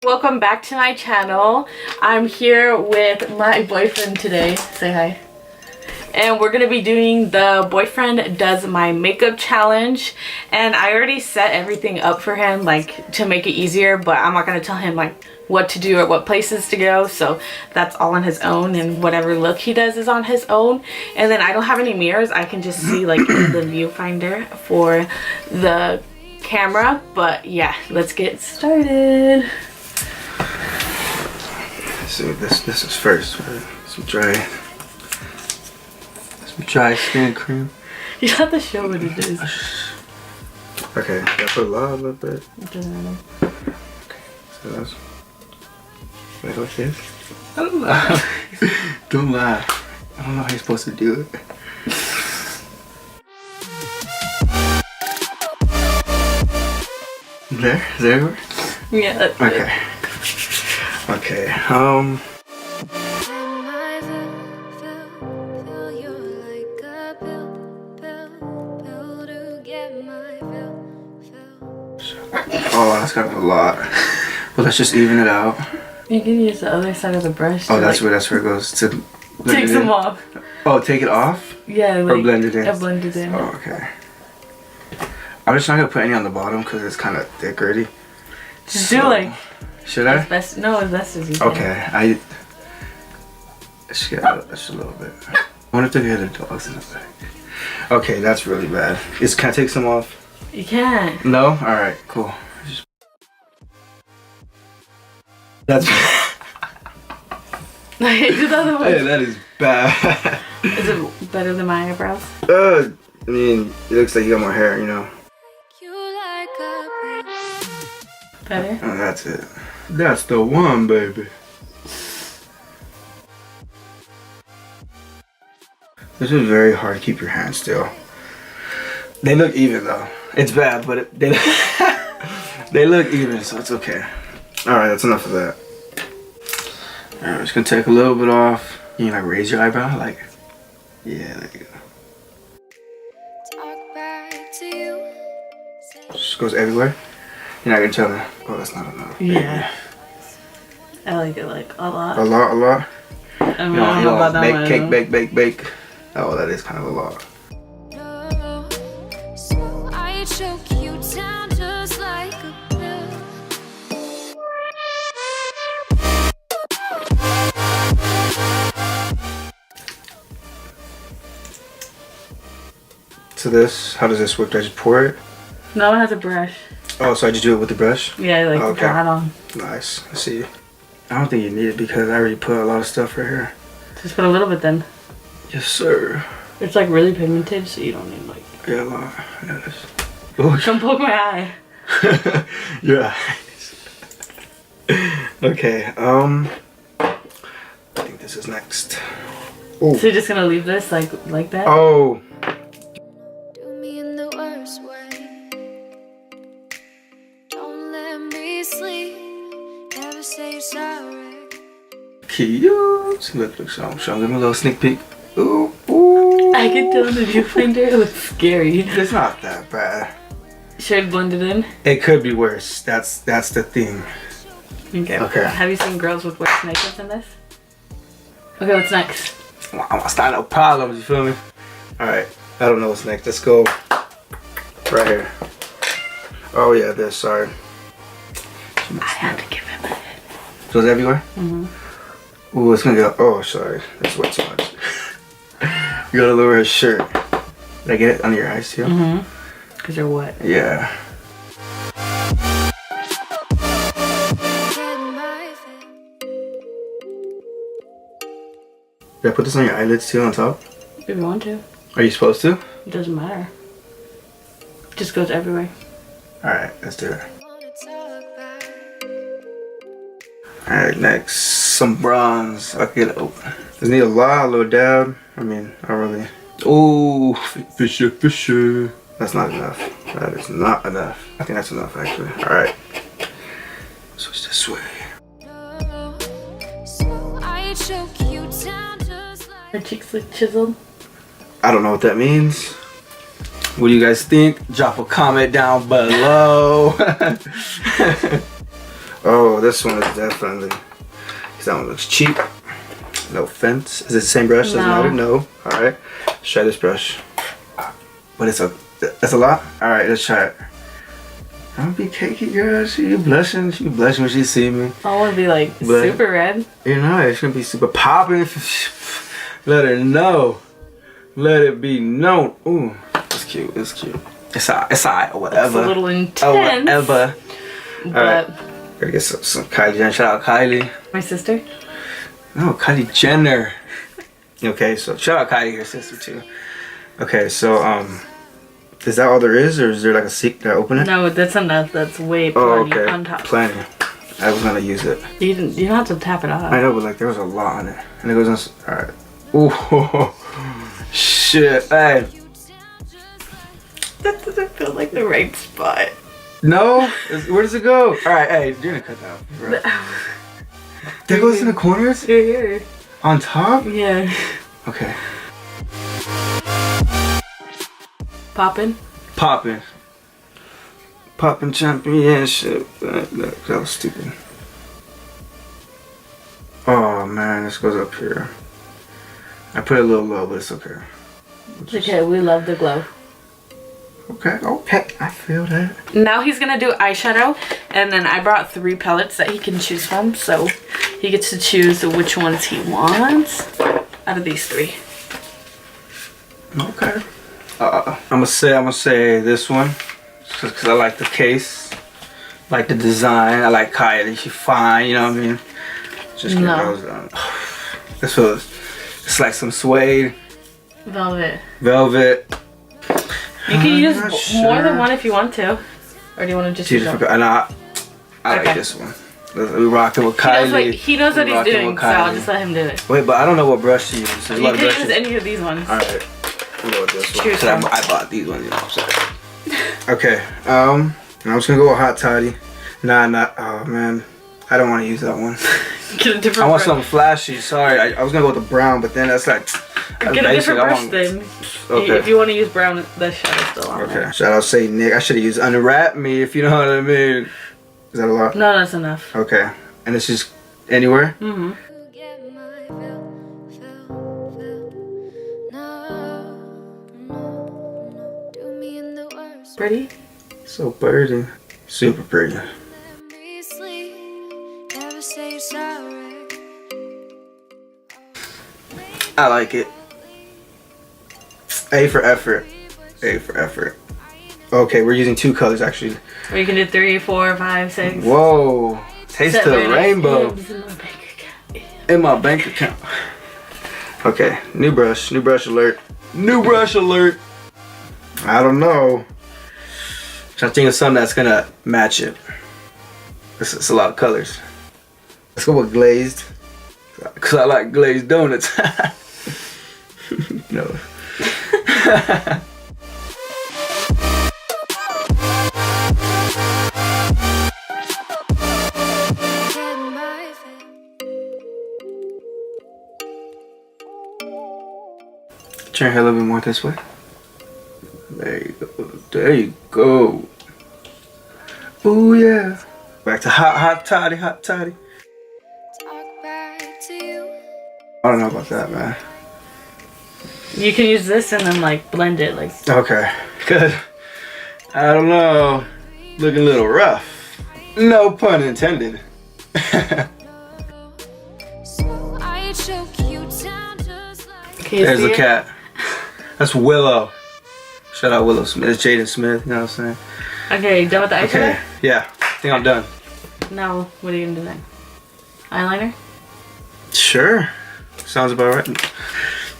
Welcome back to my channel. I'm here with my boyfriend today. Say hi. And we're gonna be doing the boyfriend does my makeup challenge, and I already set everything up for him like to make it easier, but I'm not gonna tell him like what to do or what places to go, so that's all on his own, and whatever look he does is on his own. And then I don't have any mirrors, I can just see like in the viewfinder for the camera. But yeah, let's get started. So this is first, right? Some dry skin cream. You have to show what it is. Okay, I put a little bit. It doesn't matter. Okay, so that's like what this? I don't know. Don't lie. I don't know how you're supposed to do it. There? Is that everywhere? Yeah, that's okay. it. Okay, oh, that's kind of a lot. But let's just even it out. You can use the other side of the brush. Oh, that's where it goes to take some off. Oh, take it off? Yeah, like, or blend it in. Blend it in. Oh, okay. I'm just not gonna put any on the bottom because it's kind of thick already. Just do like. Should I? As best, no, as best as you can. Okay, I should get just a little bit. I wonder if they get the dogs in the back. Okay, that's really bad. Can I take some off? You can't. No? Alright, cool. That's Do the other one. Hey, that is bad. Is it better than my eyebrows? I mean, it looks like you got more hair, you know. Better? Oh, that's it. That's the one, baby. This is very hard to keep your hands still. They look even though. It's bad, but they look even, so it's okay. Alright, that's enough of that. Alright, I'm just gonna take a little bit off. You can like raise your eyebrow, like, yeah, there you go. Just goes everywhere. You're not gonna tell me. Oh, that's not enough. Yeah. I like it like a lot. A lot? I don't know about that bake, one. cake, bake. Oh, that is kind of a lot. So this, how does this work? Do I just pour it? No, it has a brush. Oh, so I just do it with the brush? Yeah, like okay. draw it on. Nice. I see. I don't think you need it because I already put a lot of stuff right here. Just put a little bit then. Yes, sir. It's like really pigmented, so you don't need like. Yeah, a lot. Yes. Oh, don't poke my eye. Your eyes. Okay. I think this is next. Oh. So you're just gonna leave this like that? Oh. Cute. Look, show them a little sneak peek. Ooh, ooh. I can tell in the viewfinder it looks scary. It's not that bad. Should I blend it in? It could be worse. That's the thing. Okay. Have you seen girls with worse makeup than this? Okay, what's next? I'm gonna start no problems, you feel me? Alright, I don't know what's next. Let's go right here. Oh yeah, this, sorry. I had to give him a hit. So it's everywhere? Mm-hmm. Ooh, it's gonna go. Oh, sorry. That's way too much. You gotta lower his shirt. Did I get it under your eyes too? Mm-hmm. Because you're wet. Yeah. Did I put this on your eyelids too on top? If you want to. Are you supposed to? It doesn't matter. It just goes everywhere. Alright, let's do it. Alright, next, some bronze. I can get it open. Doesn't need a lot, a little dab. I mean, I really. Ooh, fisher. That's not enough. That is not enough. I think that's enough actually. Alright. Switch this way. Her cheeks look chiseled. I don't know what that means. What do you guys think? Drop a comment down below. Oh, this one is definitely. That one looks cheap. No offense. Is it the same brush? Doesn't matter. No. All right. Let's try this brush. But that's a lot. All right, let's try it. Don't be cakey, girl. She blushing. She blushing when she see me. I want to be like super red. You know, it's gonna be super popping. Let her know. Let it be known. Ooh, it's cute. It's cute. It's alright. Whatever. It's a little intense. Oh, whatever. But Alright. Gotta get some Kylie Jenner. Shout out Kylie. my sister. No, Kylie Jenner. Okay, so shout out Kylie, your sister too. Okay, so is that all there is, or is there like a secret? Did I open it? No, that's enough. That's way plenty on top. Plenty. I was gonna use it. You don't have to tap it off. I know, but like there was a lot on it, and it goes on. All right. Ooh, shit. Hey. That doesn't feel like the right spot. No? Where does it go? All right, hey, you're gonna cut that out. Right. That goes in the corners? You're here. On top? Yeah. Okay. Poppin'? Poppin'. Poppin' championship. That was stupid. Oh man, this goes up here. I put it a little low, but it's okay. Okay, we love the glow. Okay, okay, I feel that. Now he's gonna do eyeshadow, and then I brought 3 palettes that he can choose from, so he gets to choose which ones he wants out of these 3. Okay. I'm gonna say this one, because I like the case, like the design. I like Kylie. She's fine. You know what I mean? Just get those on. This was. It's like some suede. Velvet. Velvet. You can use more than one if you want to. Or do you want to just use one? I like this one. We rocked it with Kylie. He knows what he's doing, so I'll just let him do it. Wait, but I don't know what brush to use. There's a lot of brushes. You can use any of these ones. Alright. We'll go with this one. Choose Cause I bought these ones, you know what I'm saying? Okay. I'm just gonna go with Hot Toddy. Oh man. I don't want to use that one. Get a different I want brush. something flashy. Sorry, I was gonna go with the brown, but then that's like. Get a different brush then. Okay. If you want to use brown, the shadow's still on. Okay. Shout out Say Nick. I should have used Unwrap Me, if you know what I mean. Is that a lot? No, that's enough. Okay. And it's just anywhere? Mm-hmm. Pretty? So pretty. Super pretty. I like it. A for effort. A for effort. Okay, we're using 2 colors actually. Or you can do 3, 4, 5, 6. Whoa. Taste the rainbow. In my bank account. Okay, new brush alert. New brush alert. I don't know. I think of something that's gonna match it. It's a lot of colors. Let's go with glazed. Cause I like glazed donuts. No. Turn your head a little bit more this way. There you go. There you go. Ooh yeah. Back to hot toddy. I don't know about that, man. You can use this and then like blend it like. Okay, good. I don't know. Looking a little rough. No pun intended. There's a cat. That's Willow. Shout out Willow Smith. It's Jaden Smith, you know what I'm saying? Okay, done with the eyeshadow? Okay, yeah. I think I'm done. Now, what are you gonna do then? Eyeliner? Sure. Sounds about right.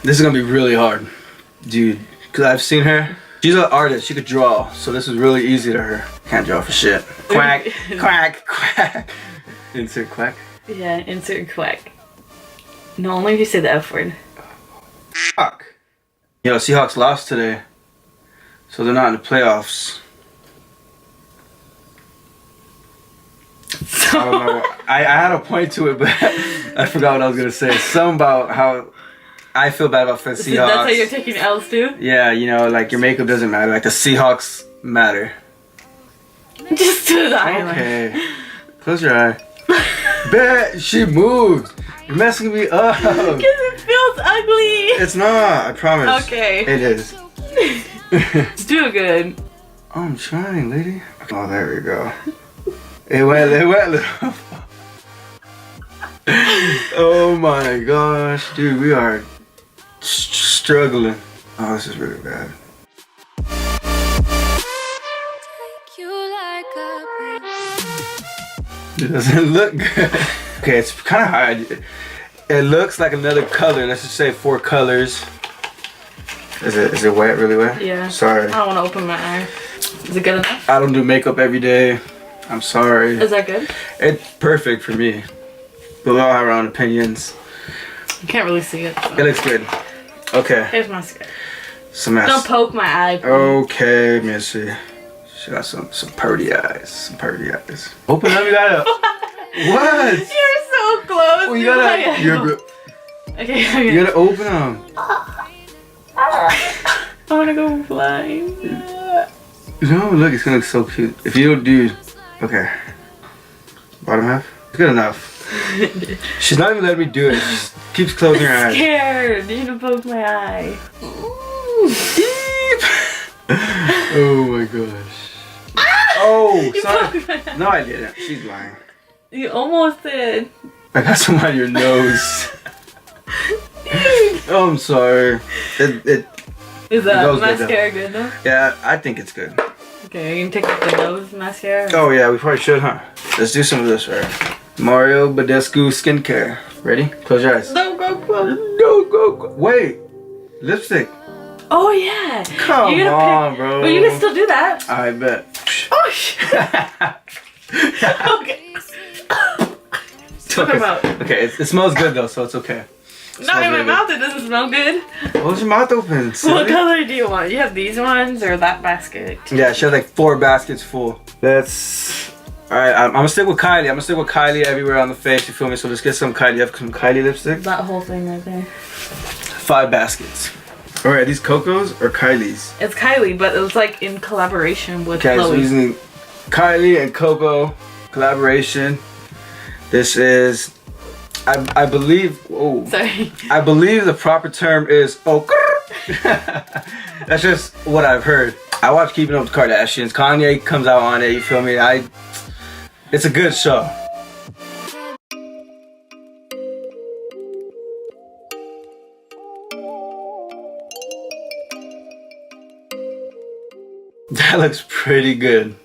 This is gonna be really hard, dude. Cause I've seen her. She's an artist. She could draw, so this is really easy to her. Can't draw for shit. Quack, quack, quack. Insert quack. Yeah, insert quack. No, only if you say the F word. Fuck. You know, Seahawks lost today, so they're not in the playoffs. So I don't know. I had a point to it, but I forgot what I was gonna say. Something about how I feel bad about the Seahawks. So that's how you're taking L's too? Yeah, you know, like your makeup doesn't matter. Like the Seahawks matter. Just do the eyeliner. Okay. Close your eye. Bet she moved. You're messing me up. Because it feels ugly. It's not. I promise. Okay. It is. It's too good. I'm trying, lady. Oh, there we go. It went little. Oh my gosh, dude, we are struggling. Oh, this is really bad. It doesn't look good. Okay, it's kind of hard. It looks like another color. Let's just say 4 colors. Is it wet? Really wet? Yeah. Sorry. I don't want to open my eye. Is it good enough? I don't do makeup every day. I'm sorry. Is that good? It's perfect for me. But we all have our own opinions. You can't really see it. So. It looks good. Okay. Here's my skin. Some Don't poke my eye, please. Okay, Missy. She got some pretty eyes. Some pretty eyes. Open up, you gotta. What? You're so close. Well, you gotta. Okay. You gotta open them. I wanna go blind. No, look, it's gonna look so cute. If you don't do. Okay. Bottom half? It's good enough. She's not even letting me do it. She just keeps closing her eyes. I'm scared. You're gonna poke my eye. Oh my gosh. Oh, sorry. No, I didn't. She's lying. You almost did. I got some on your nose. Oh, I'm sorry. Is that goes good, mascara good though? Yeah, I think it's good. Okay, you can take off the nose mascara. Oh yeah, we probably should, huh? Let's do some of this, right? Mario Bedesceau skincare. Ready? Close your eyes. Don't go close. Go. Wait. Lipstick. Oh yeah. Come on, bro. But you can still do that. I bet. Oh shit. Okay. Talk about. Okay, it smells good though, so it's okay. Not in my mouth. It doesn't smell good. What's your mouth open? Silly? What color do you want? You have these ones or that basket? Yeah, she has like 4 baskets full. That's alright. I'm gonna stick with Kylie. I'm gonna stick with Kylie everywhere on the face. You feel me? So let's get some Kylie. You have some Kylie lipstick? That whole thing right there. 5 baskets. Alright, these Coco's or Kylie's? It's Kylie, but it was like in collaboration with Okay, Chloe. so we're using Kylie and Coco collaboration. This is, I believe. Oh, sorry. I believe the proper term is Okurrr. That's just what I've heard. I watch Keeping Up with the Kardashians. Kanye comes out on it. You feel me? It's a good show. That looks pretty good.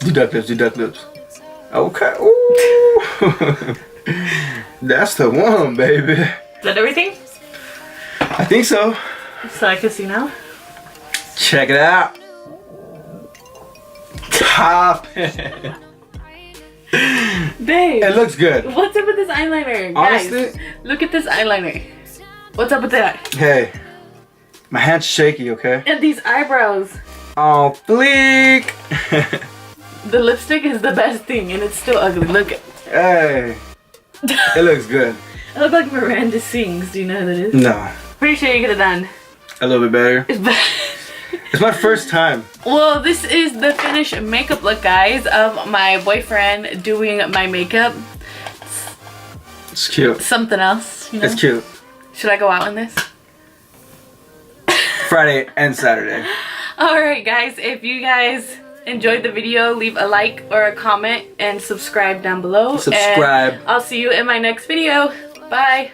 Do duck lips. Okay. Ooh. That's the one, baby. Is that everything? I think so. So I can see now? Check it out. Pop it. Babe. It looks good. What's up with this eyeliner? Honestly, guys, look at this eyeliner. What's up with that? Hey, my hand's shaky, okay? And these eyebrows. Oh, bleak. The lipstick is the best thing and it's still ugly. Look. Hey, it looks good. I look like Miranda Sings. Do you know who that is? No. Pretty sure you could have done. A little bit better. It's bad. It's my first time. Well, this is the finished makeup look, guys, of my boyfriend doing my makeup. It's cute. Something else, you know? It's cute. Should I go out in this? Friday and Saturday. Alright guys, if you guys enjoyed the video, leave a like or a comment and subscribe down below. Subscribe. And I'll see you in my next video. Bye.